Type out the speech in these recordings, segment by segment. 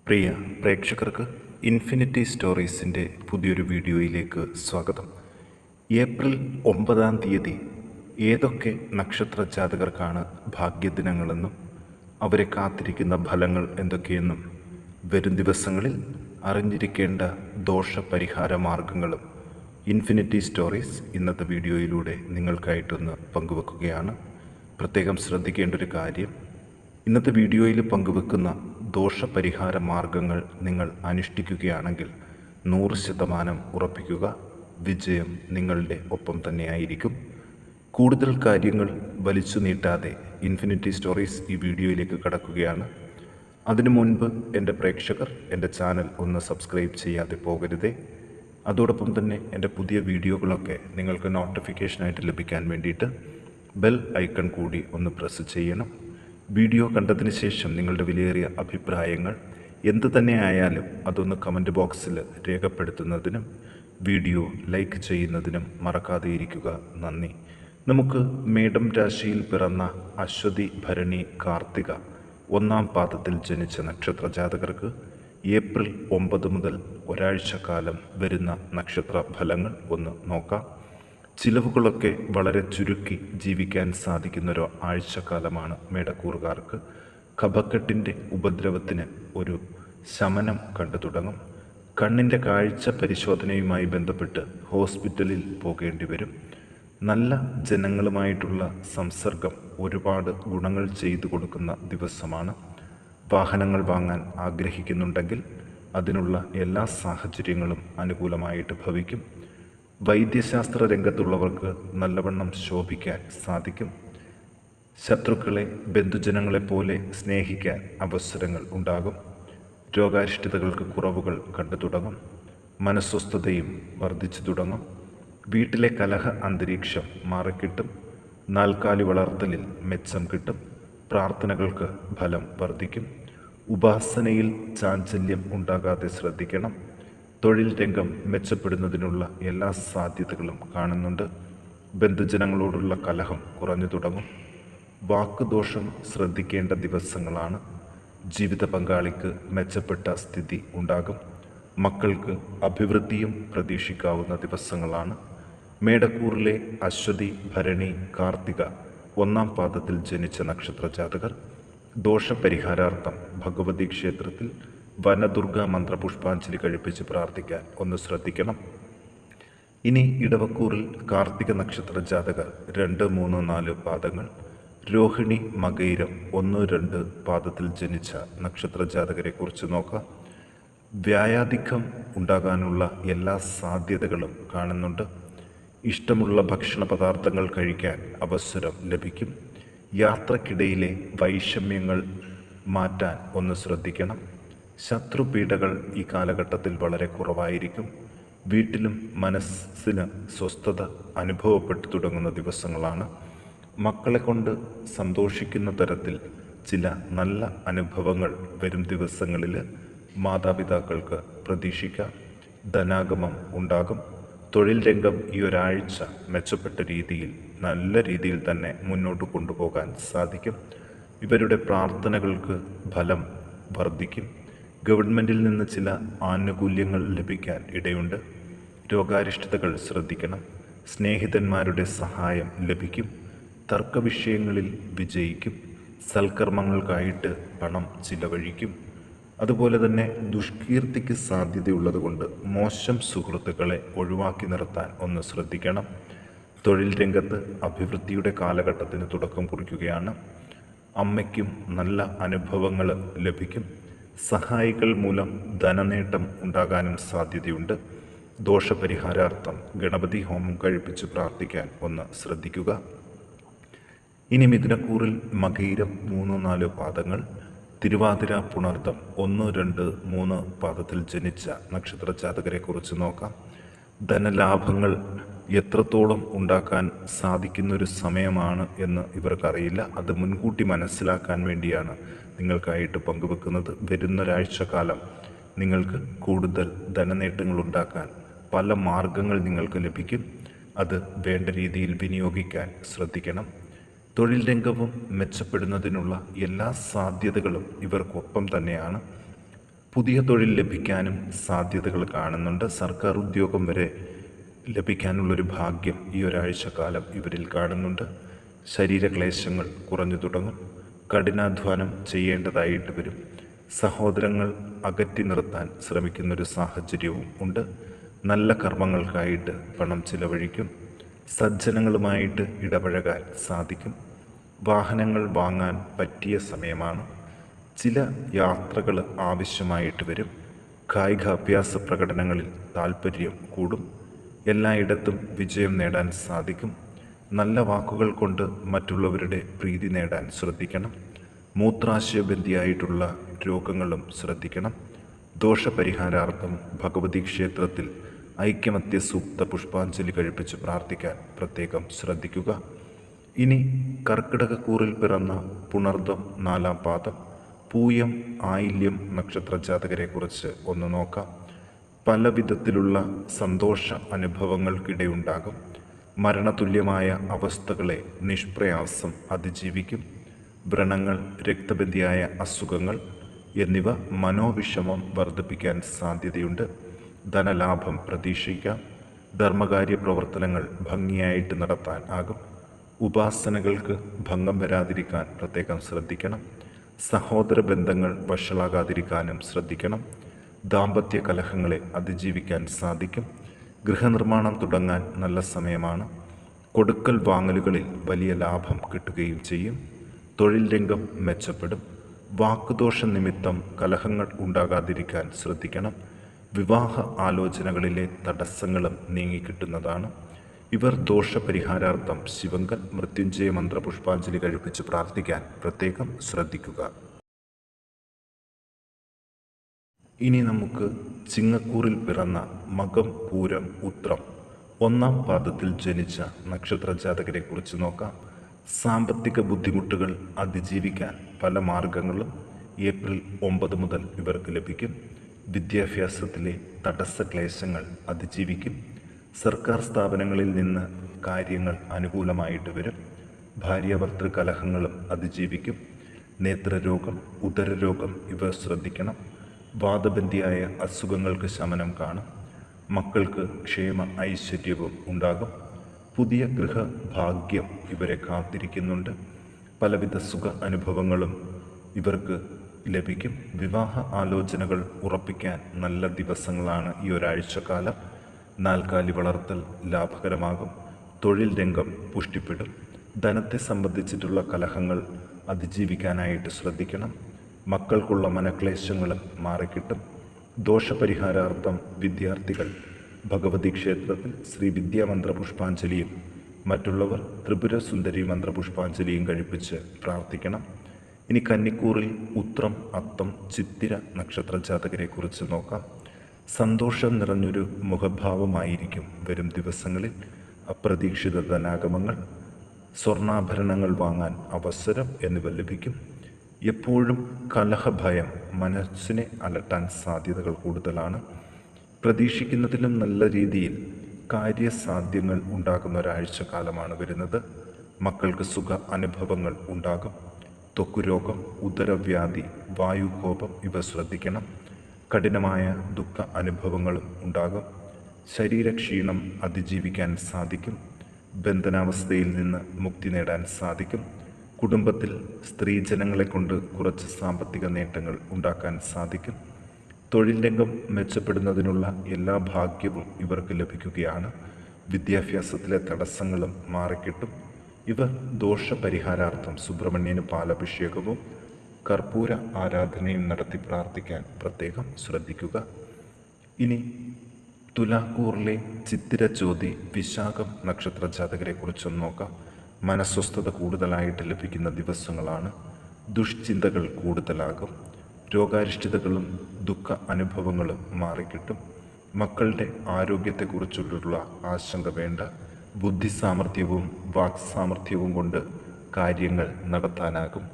പ്രിയ പ്രേക്ഷകർക്ക് ഇൻഫിനിറ്റി സ്റ്റോറീസിൻ്റെ പുതിയൊരു വീഡിയോയിലേക്ക് സ്വാഗതം. ഏപ്രിൽ 9 ഏതൊക്കെ നക്ഷത്ര ജാതകർക്കാണ് ഭാഗ്യദിനങ്ങളെന്നും അവരെ കാത്തിരിക്കുന്ന ഫലങ്ങൾ എന്തൊക്കെയെന്നും വരും ദിവസങ്ങളിൽ അറിഞ്ഞിരിക്കേണ്ട ദോഷപരിഹാര മാർഗങ്ങളും ഇൻഫിനിറ്റി സ്റ്റോറീസ് ഇന്നത്തെ വീഡിയോയിലൂടെ നിങ്ങൾക്കായിട്ടൊന്ന് പങ്കുവെക്കുകയാണ്. പ്രത്യേകം ശ്രദ്ധിക്കേണ്ട ഒരു കാര്യം, ഇന്നത്തെ വീഡിയോയിൽ പങ്കുവെക്കുന്ന ദോഷപരിഹാര മാർഗങ്ങൾ നിങ്ങൾ അനുഷ്ഠിക്കുകയാണെങ്കിൽ 100% ഉറപ്പിക്കുക, വിജയം നിങ്ങളുടെ ഒപ്പം തന്നെയായിരിക്കും. കൂടുതൽ കാര്യങ്ങൾ വലിച്ചു നീട്ടാതെ ഇൻഫിനിറ്റി സ്റ്റോറീസ് ഈ വീഡിയോയിലേക്ക് കടക്കുകയാണ്. അതിനു മുൻപ് എൻ്റെ പ്രേക്ഷകർ എൻ്റെ ചാനൽ ഒന്ന് സബ്സ്ക്രൈബ് ചെയ്യാതെ പോകരുതേ. അതോടൊപ്പം തന്നെ എൻ്റെ പുതിയ വീഡിയോകളൊക്കെ നിങ്ങൾക്ക് നോട്ടിഫിക്കേഷനായിട്ട് ലഭിക്കാൻ വേണ്ടിയിട്ട് ബെൽ ഐക്കൺ കൂടി ഒന്ന് പ്രസ് ചെയ്യണം. വീഡിയോ കണ്ടതിന് ശേഷം നിങ്ങളുടെ വിലയേറിയ അഭിപ്രായങ്ങൾ എന്തു തന്നെ ആയാലും അതൊന്ന് കമൻറ്റ് ബോക്സിൽ രേഖപ്പെടുത്തുന്നതിനും വീഡിയോ ലൈക്ക് ചെയ്യുന്നതിനും മറക്കാതെ ഇരിക്കുക. നന്ദി. നമുക്ക് മേടം രാശിയിൽ പിറന്ന അശ്വതി, ഭരണി, കാർത്തിക 1-ാം പാദത്തിൽ ജനിച്ച നക്ഷത്ര ജാതകർക്ക് ഏപ്രിൽ 9 മുതൽ ഒരാഴ്ചക്കാലം വരുന്ന നക്ഷത്ര ഫലങ്ങൾ ഒന്ന് നോക്കാം. ചിലവുകളൊക്കെ വളരെ ചുരുക്കി ജീവിക്കാൻ സാധിക്കുന്നൊരു ആഴ്ചക്കാലമാണ് മേടക്കൂറുകാർക്ക്. കഫക്കെട്ടിൻ്റെ ഉപദ്രവത്തിന് ഒരു ശമനം കണ്ടു തുടങ്ങും. കണ്ണിൻ്റെ കാഴ്ച പരിശോധനയുമായി ബന്ധപ്പെട്ട് ഹോസ്പിറ്റലിൽ പോകേണ്ടി വരും. നല്ല ജനങ്ങളുമായിട്ടുള്ള സംസർഗം ഒരുപാട് ഗുണങ്ങൾ ചെയ്തു കൊടുക്കുന്ന ദിവസമാണ്. വാഹനങ്ങൾ വാങ്ങാൻ ആഗ്രഹിക്കുന്നുണ്ടെങ്കിൽ അതിനുള്ള എല്ലാ സാഹചര്യങ്ങളും അനുകൂലമായിട്ട് ഭവിക്കും. വൈദ്യശാസ്ത്ര രംഗത്തുള്ളവർക്ക് നല്ലവണ്ണം ശോഭിക്കാൻ സാധിക്കും. ശത്രുക്കളെ ബന്ധുജനങ്ങളെപ്പോലെ സ്നേഹിക്കാൻ അവസരങ്ങൾ ഉണ്ടാകും. രോഗാരിഷ്ടതകൾക്ക് കുറവുകൾ കണ്ടു തുടങ്ങും. മനസ്വസ്ഥതയും വർദ്ധിച്ചു തുടങ്ങും. വീട്ടിലെ കലഹ അന്തരീക്ഷം മാറിക്കിട്ടും. നാൽക്കാലി വളർത്തലിൽ മെച്ചം കിട്ടും. പ്രാർത്ഥനകൾക്ക് ഫലം വർദ്ധിക്കും. ഉപാസനയിൽ ചാഞ്ചല്യം ഉണ്ടാകാതെ ശ്രദ്ധിക്കണം. തൊഴിൽ രംഗം മെച്ചപ്പെടുന്നതിനുള്ള എല്ലാ സാധ്യതകളും കാണുന്നുണ്ട്. ബന്ധുജനങ്ങളോടുള്ള കലഹം കുറഞ്ഞു തുടങ്ങും. വാക്കുദോഷം ശ്രദ്ധിക്കേണ്ട ദിവസങ്ങളാണ്. ജീവിത പങ്കാളിക്ക് മെച്ചപ്പെട്ട സ്ഥിതി ഉണ്ടാകും. മക്കൾക്ക് അഭിവൃദ്ധിയും പ്രതീക്ഷിക്കാവുന്ന ദിവസങ്ങളാണ്. മേടക്കൂറിലെ അശ്വതി, ഭരണി, കാർത്തിക 1-ാം പാദത്തിൽ ജനിച്ച നക്ഷത്ര ജാതകർ ദോഷപരിഹാരാർത്ഥം ഭഗവതി ക്ഷേത്രത്തിൽ വനദുർഗ മന്ത്രപുഷ്പാഞ്ജലി കഴിപ്പിച്ച് പ്രാർത്ഥിക്കാൻ ഒന്ന് ശ്രദ്ധിക്കണം. ഇനി ഇടവക്കൂറിൽ കാർത്തിക നക്ഷത്ര ജാതകർ 2, 3, 4 പാദങ്ങൾ, രോഹിണി, മകയിരം 1, 2 പാദത്തിൽ ജനിച്ച നക്ഷത്ര ജാതകരെ കുറിച്ച് നോക്കാം. വ്യായാധിക്യം ഉണ്ടാകാനുള്ള എല്ലാ സാധ്യതകളും കാണുന്നുണ്ട്. ഇഷ്ടമുള്ള ഭക്ഷണ പദാർത്ഥങ്ങൾ കഴിക്കാൻ അവസരം ലഭിക്കും. യാത്രക്കിടയിലെ വൈഷമ്യങ്ങൾ മാറ്റാൻ ഒന്ന് ശ്രദ്ധിക്കണം. ശത്രുപീഡകൾ ഈ കാലഘട്ടത്തിൽ വളരെ കുറവായിരിക്കും. വീട്ടിലും മനസ്സിന് സ്വസ്ഥത അനുഭവപ്പെട്ടു തുടങ്ങുന്ന ദിവസങ്ങളാണ്. മക്കളെ കൊണ്ട് സന്തോഷിക്കുന്ന തരത്തിൽ ചില നല്ല അനുഭവങ്ങൾ വരും ദിവസങ്ങളിൽ മാതാപിതാക്കൾക്ക് പ്രതീക്ഷിക്കാം. ധനാഗമം ഉണ്ടാകും. തൊഴിൽ രംഗം ഈ ഒരാഴ്ച മെച്ചപ്പെട്ട രീതിയിൽ നല്ല രീതിയിൽ തന്നെ മുന്നോട്ട് കൊണ്ടുപോകാൻ സാധിക്കും. ഇവരുടെ പ്രാർത്ഥനകൾക്ക് ഫലം വർദ്ധിക്കും. ഗവൺമെൻറ്റിൽ നിന്ന് ചില ആനുകൂല്യങ്ങൾ ലഭിക്കാൻ ഇടയുണ്ട്. രോഗാരിഷ്ടതകൾ ശ്രദ്ധിക്കണം. സ്നേഹിതന്മാരുടെ സഹായം ലഭിക്കും. തർക്കവിഷയങ്ങളിൽ വിജയിക്കും. സൽക്കർമ്മങ്ങൾക്കായിട്ട് പണം ചിലവഴിക്കും. അതുപോലെ തന്നെ ദുഷ്കീർത്തിക്ക് സാധ്യതയുള്ളതുകൊണ്ട് മോശം സുഹൃത്തുക്കളെ ഒഴിവാക്കി നിർത്താൻ ഒന്ന് ശ്രദ്ധിക്കണം. തൊഴിൽ രംഗത്ത് അഭിവൃദ്ധിയുടെ കാലഘട്ടത്തിന് തുടക്കം കുറിക്കുകയാണ്. അമ്മയ്ക്കും നല്ല അനുഭവങ്ങൾ ലഭിക്കും. സഹായികൾ മൂലം ധനനേട്ടം ഉണ്ടാകാനും സാധ്യതയുണ്ട്. ദോഷപരിഹാരാർത്ഥം ഗണപതി ഹോമം കഴിപ്പിച്ച് പ്രാർത്ഥിക്കാൻ ഒന്ന് ശ്രദ്ധിക്കുക. ഇനി മിഥുനക്കൂറിൽ മകയിരം 3, 4 പാദങ്ങൾ, തിരുവാതിര, പുണർദം 1, 2, 3 പാദത്തിൽ ജനിച്ച നക്ഷത്ര ജാതകരെ കുറിച്ച് നോക്കാം. ധനലാഭങ്ങൾ എത്രത്തോളം ഉണ്ടാക്കാൻ സാധിക്കുന്നൊരു സമയമാണ് എന്ന് ഇവർക്കറിയില്ല. അത് മുൻകൂട്ടി മനസ്സിലാക്കാൻ വേണ്ടിയാണ് നിങ്ങൾക്കായിട്ട് പങ്കുവെക്കുന്നത്. വരുന്നൊരാഴ്ചക്കാലം നിങ്ങൾക്ക് കൂടുതൽ ധനനേട്ടങ്ങൾ ഉണ്ടാക്കാൻ പല മാർഗങ്ങൾ നിങ്ങൾക്ക് ലഭിക്കും. അത് വേണ്ട രീതിയിൽ വിനിയോഗിക്കാൻ ശ്രദ്ധിക്കണം. തൊഴിൽ രംഗവും മെച്ചപ്പെടുന്നതിനുള്ള എല്ലാ സാധ്യതകളും ഇവർക്കൊപ്പം തന്നെയാണ്. പുതിയ തൊഴിൽ ലഭിക്കാനും സാധ്യതകൾ കാണുന്നുണ്ട്. സർക്കാർ ഉദ്യോഗം വരെ ലഭിക്കാനുള്ളൊരു ഭാഗ്യം ഈ ഒരാഴ്ചക്കാലം ഇവരിൽ കാണുന്നുണ്ട്. ശരീരക്ലേശങ്ങൾ കുറഞ്ഞു തുടങ്ങും. കഠിനാധ്വാനം ചെയ്യേണ്ടതായിട്ട് വരും. സഹോദരങ്ങൾ അകറ്റി നിർത്താൻ ശ്രമിക്കുന്നൊരു സാഹചര്യവും ഉണ്ട്. നല്ല കർമ്മങ്ങൾക്കായിട്ട് പണം ചിലവഴിക്കും. സജ്ജനങ്ങളുമായിട്ട് ഇടപഴകാൻ സാധിക്കും. വാഹനങ്ങൾ വാങ്ങാൻ പറ്റിയ സമയമാണ്. ചില യാത്രകൾ ആവശ്യമായിട്ട് വരും. കായികാഭ്യാസ പ്രകടനങ്ങളിൽ താൽപ്പര്യം കൂടും. എല്ലായിടത്തും വിജയം നേടാൻ സാധിക്കും. നല്ല വാക്കുകൾ കൊണ്ട് മറ്റുള്ളവരുടെ പ്രീതി നേടാൻ ശ്രദ്ധിക്കണം. മൂത്രാശയബന്ധിയായിട്ടുള്ള രോഗങ്ങളും ശ്രദ്ധിക്കണം. ദോഷപരിഹാരാർത്ഥം ഭഗവതി ക്ഷേത്രത്തിൽ ഐക്യമത്യ സൂക്ത പുഷ്പാഞ്ജലി കഴിപ്പിച്ച് പ്രാർത്ഥിക്കാൻ പ്രത്യേകം ശ്രദ്ധിക്കുക. ഇനി കർക്കിടകക്കൂറിൽ പിറന്ന പുണർദം 4-ാം പാദം, പൂയം, ആയില്യം നക്ഷത്രജാതകരെക്കുറിച്ച് ഒന്ന് നോക്കാം. പല വിധത്തിലുള്ള സന്തോഷ അനുഭവങ്ങൾക്കിടയുണ്ടാകും. മരണതുല്യമായ അവസ്ഥകളെ നിഷ്പ്രയാസം അതിജീവിക്കും. വ്രണങ്ങൾ, രക്തബന്ധിയായ അസുഖങ്ങൾ എന്നിവ മനോവിഷമം വർദ്ധിപ്പിക്കാൻ സാധ്യതയുണ്ട്. ധനലാഭം പ്രതീക്ഷിക്കാം. ധർമ്മകാര്യ പ്രവർത്തനങ്ങൾ ഭംഗിയായിട്ട് നടത്താൻ ആകും. ഉപാസനകൾക്ക് ഭംഗം വരാതിരിക്കാൻ പ്രത്യേകം ശ്രദ്ധിക്കണം. സഹോദര ബന്ധങ്ങൾ വഷളാകാതിരിക്കാനും ശ്രദ്ധിക്കണം. ദാമ്പത്യ കലഹങ്ങളെ അതിജീവിക്കാൻ സാധിക്കും. ഗൃഹനിർമ്മാണം തുടങ്ങാൻ നല്ല സമയമാണ്. കൊടുക്കൽ വാങ്ങലുകളിൽ വലിയ ലാഭം കിട്ടുകയും ചെയ്യും. തൊഴിൽ രംഗം മെച്ചപ്പെടും. വാക്കുദോഷ നിമിത്തം കലഹങ്ങൾ ഉണ്ടാകാതിരിക്കാൻ ശ്രദ്ധിക്കണം. വിവാഹ ആലോചനകളിലെ തടസ്സങ്ങളും നീങ്ങിക്കിട്ടുന്നതാണ്. ഇവർ ദോഷപരിഹാരാർത്ഥം ശിവങ്കൽ മൃത്യുഞ്ജയ മന്ത്ര പുഷ്പാഞ്ജലി കഴിപ്പിച്ച് പ്രാർത്ഥിക്കാൻ പ്രത്യേകം ശ്രദ്ധിക്കുക. ഇനി നമുക്ക് ചിങ്ങക്കൂറിൽ പിറന്ന മകം, പൂരം, ഉത്രം 1-ാം പാദത്തിൽ ജനിച്ച നക്ഷത്രജാതകരെ കുറിച്ച് നോക്കാം. സാമ്പത്തിക ബുദ്ധിമുട്ടുകൾ അതിജീവിക്കാൻ പല മാർഗങ്ങളും ഏപ്രിൽ 9 മുതൽ ഇവർക്ക് ലഭിക്കും. വിദ്യാഭ്യാസത്തിലെ തടസ്സക്ലേശങ്ങൾ അതിജീവിക്കും. സർക്കാർ സ്ഥാപനങ്ങളിൽ നിന്ന് കാര്യങ്ങൾ അനുകൂലമായിട്ട് വരും. ഭാര്യാഭർത്തൃ കലഹങ്ങളും അതിജീവിക്കും. നേത്രരോഗം, ഉദരരോഗം ഇവ ശ്രദ്ധിക്കണം. വാദബന്ധിയായ അസുഖങ്ങൾക്ക് ശമനം കാണും. മക്കൾക്ക് ക്ഷേമ ഐശ്വര്യവും ഉണ്ടാകും. പുതിയ ഗൃഹഭാഗ്യം ഇവരെ കാത്തിരിക്കുന്നുണ്ട്. പലവിധ സുഖ അനുഭവങ്ങളും ഇവർക്ക് ലഭിക്കും. വിവാഹ ആലോചനകൾ ഉറപ്പിക്കാൻ നല്ല ദിവസങ്ങളാണ് ഈ ഒരാഴ്ചക്കാലം. നാൽക്കാലി വളർത്തൽ ലാഭകരമാകും. തൊഴിൽ രംഗം പുഷ്ടിപ്പെടും. ധനത്തെ സംബന്ധിച്ചിട്ടുള്ള കലഹങ്ങൾ അതിജീവിക്കാനായിട്ട് ശ്രദ്ധിക്കണം. മക്കൾക്കുള്ള മനക്ലേശങ്ങളും മാറിക്കിട്ടും. ദോഷപരിഹാരാർത്ഥം വിദ്യാർത്ഥികൾ ഭഗവതി ക്ഷേത്രത്തിൽ ശ്രീ വിദ്യാമന്ത്ര പുഷ്പാഞ്ജലിയും മറ്റുള്ളവർ ത്രിപുര സുന്ദരി മന്ത്രപുഷ്പാഞ്ജലിയും കഴിപ്പിച്ച് പ്രാർത്ഥിക്കണം. ഇനി കന്നിക്കൂറിൽ ഉത്രം, അത്തം, ചിത്തിര നക്ഷത്രജാതകരെക്കുറിച്ച് നോക്കാം. സന്തോഷം നിറഞ്ഞൊരു മുഖഭാവമായിരിക്കും വരും ദിവസങ്ങളിൽ. അപ്രതീക്ഷിത ധനാഗമങ്ങൾ, സ്വർണ്ണാഭരണങ്ങൾ വാങ്ങാൻ അവസരം എന്നിവ ലഭിക്കും. എപ്പോഴും കലഹഭയം മനസ്സിനെ അലട്ടാൻ സാധ്യതകൾ കൂടുതലാണ്. പ്രതീക്ഷിക്കുന്നതിലും നല്ല രീതിയിൽ കാര്യസാധ്യങ്ങൾ ഉണ്ടാകുന്ന ഒരാഴ്ചക്കാലമാണ് വരുന്നത്. മക്കൾക്ക് സുഖ അനുഭവങ്ങൾ ഉണ്ടാകും. ത്വക്കുരോഗം, ഉദരവ്യാധി, വായുകോപം ഇവ ശ്രദ്ധിക്കണം. കഠിനമായ ദുഃഖ അനുഭവങ്ങളും ഉണ്ടാകും. ശരീരക്ഷീണം അതിജീവിക്കാൻ സാധിക്കും. ബന്ധനാവസ്ഥയിൽ നിന്ന് മുക്തി നേടാൻ സാധിക്കും. കുടുംബത്തിൽ സ്ത്രീജനങ്ങളെ കൊണ്ട് കുറച്ച് സാമ്പത്തിക നേട്ടങ്ങൾ ഉണ്ടാക്കാൻ സാധിക്കും. തൊഴിൽ രംഗം മെച്ചപ്പെടുന്നതിനുള്ള എല്ലാ ഭാഗ്യവും ഇവർക്ക് ലഭിക്കുകയാണ്. വിദ്യാഭ്യാസത്തിലെ തടസ്സങ്ങളും മാറിക്കിട്ടും. ഇവർ ദോഷപരിഹാരാർത്ഥം സുബ്രഹ്മണ്യന് പാലഭിഷേകവും കർപ്പൂര ആരാധനയും നടത്തി പ്രാർത്ഥിക്കാൻ പ്രത്യേകം ശ്രദ്ധിക്കുക. ഇനി തുലാക്കൂറിലെ ചിത്തിര, ചോതി, വിശാഖം നക്ഷത്രജാതകരെക്കുറിച്ചൊന്ന് നോക്കാം. മനസ്വസ്ഥത കൂടുതലായിട്ട് ലഭിക്കുന്ന ദിവസങ്ങളാണ്. ദുഷ്ചിന്തകൾ കൂടുതലാകും. രോഗാരിഷ്ഠിതകളും ദുഃഖ അനുഭവങ്ങളും മാറിക്കിട്ടും. മക്കളുടെ ആരോഗ്യത്തെക്കുറിച്ചുള്ള ആശങ്ക വേണ്ട. ബുദ്ധിസാമർഥ്യവും വാക്സാമർഥ്യവും കൊണ്ട് കാര്യങ്ങൾ നടത്താനാകും.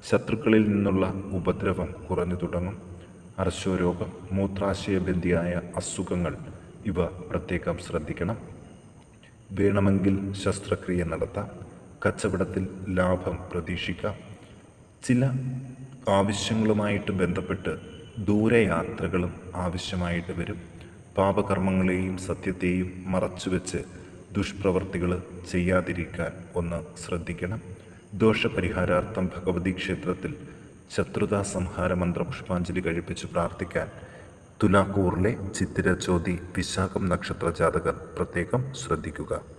ശത്രുക്കളിൽ നിന്നുള്ള ഉപദ്രവം കുറഞ്ഞു തുടങ്ങും. അർശോരോഗം, മൂത്രാശയബന്ധിയായ അസുഖങ്ങൾ ഇവ പ്രത്യേകം ശ്രദ്ധിക്കണം. വേണമെങ്കിൽ ശസ്ത്രക്രിയ നടത്താം. കച്ചവടത്തിൽ ലാഭം പ്രതീക്ഷിക്കാം. ചില ആവശ്യങ്ങളുമായിട്ട് ബന്ധപ്പെട്ട് ദൂരയാത്രകളും ആവശ്യമായിട്ട് വരും. പാപകർമ്മങ്ങളെയും സത്യത്തെയും മറച്ചുവെച്ച് ദുഷ്പ്രവർത്തികൾ ചെയ്യാതിരിക്കാൻ ഒന്ന് ശ്രദ്ധിക്കണം. ദോഷപരിഹാരാർത്ഥം ഭഗവതി ക്ഷേത്രത്തിൽ ശത്രുതാ സംഹാര മന്ത്ര പുഷ്പാഞ്ജലി കഴിപ്പിച്ച് പ്രാർത്ഥിക്കാൻ തുലാക്കൂറിലെ ചിത്തിര ചോതി വിശാഖം നക്ഷത്ര ജാതകർ പ്രത്യേകം ശ്രദ്ധിക്കുക.